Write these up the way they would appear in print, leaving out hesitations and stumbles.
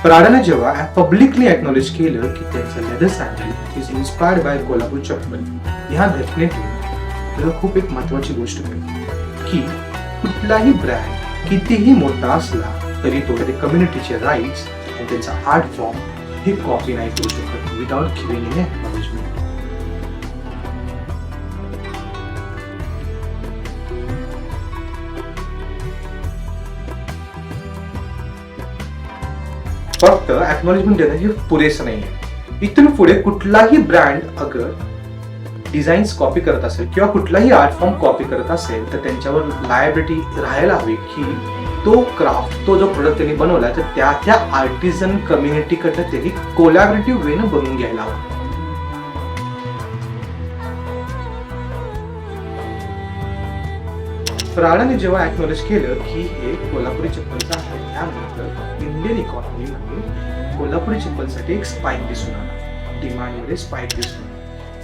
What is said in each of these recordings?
प्राडाने जेव्हा publicly acknowledge केलं की त्यांचं leather sandal is inspired bye Kolhapur चप्पल, ह्या घटनेतून त्याला खूप एक महत्वाची गोष्ट कळली की कुठलाही ब्रँड कितीही मोठा असला तरी तो त्या कम्युनिटीचे राईट्स आणि त्यांचा आर्ट फॉर्म हे कॉपी नाही करू शकत विदाउट गिव्हिंग एन एक्नॉलेजमेंट. फक्त एक्नॉलेजमेंट देणं हे पुरेसं नाहीये. इथून पुढे कुठलाही ब्रँड अगर डिझाईन्स कॉपी करत असेल किंवा कुठलाही आर्ट फॉर्म कॉपी करत असेल तर त्यांच्यावर लायबिलिटी राहायला हवी की तो क्राफ्ट, तो जो प्रोडक्ट त्यांनी बनवला तर त्या आर्टिझन कम्युनिटीकडनं त्यांनी कोलॅबरेटिव्ह वेनं बनवून घ्यायला हवं. प्राडाने जेव्हा एक्नॉलेज केलं की हे कोल्हापुरी चप्पलचं आहे, त्यानंतर इंडियन इकॉनॉमीमध्ये कोल्हापुरी चप्पलसाठी एक स्पाइक दिसून आला, डिमांडमध्ये स्पाइक दिसून आला.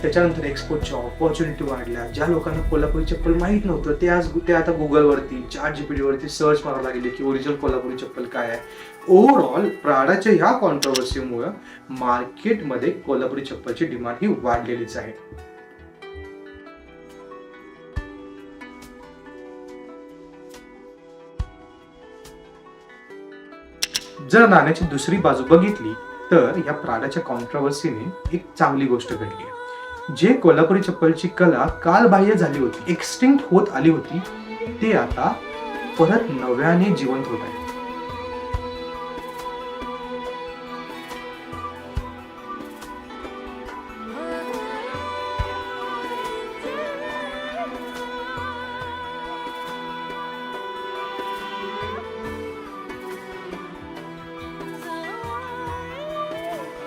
त्याच्यानंतर एक्सपोर्टच्या ऑपॉर्च्युनिटी वाढल्या. ज्या लोकांना कोल्हापुरी चप्पल माहीत नव्हतं ते आता गुगलवरती, ChatGPT वरती सर्च मारायला लागले की ओरिजिनल कोल्हापुरी चप्पल काय आहे. ओव्हरऑल प्राडाच्या ह्या कॉन्ट्रोवर्सीमुळे मार्केटमध्ये कोल्हापुरी चप्पलची डिमांड ही वाढलेलीच आहे. जर नाण्याची दुसरी बाजू बघितली तर या प्राडाच्या कॉन्ट्रोवर्सीने एक चांगली गोष्ट घडली. जे कोल्हापुरी चप्पलची कला कालबाह्य झाली होती, एक्सटिंक्ट होत आली होती, ते आता परत नव्याने जिवंत होत आहे.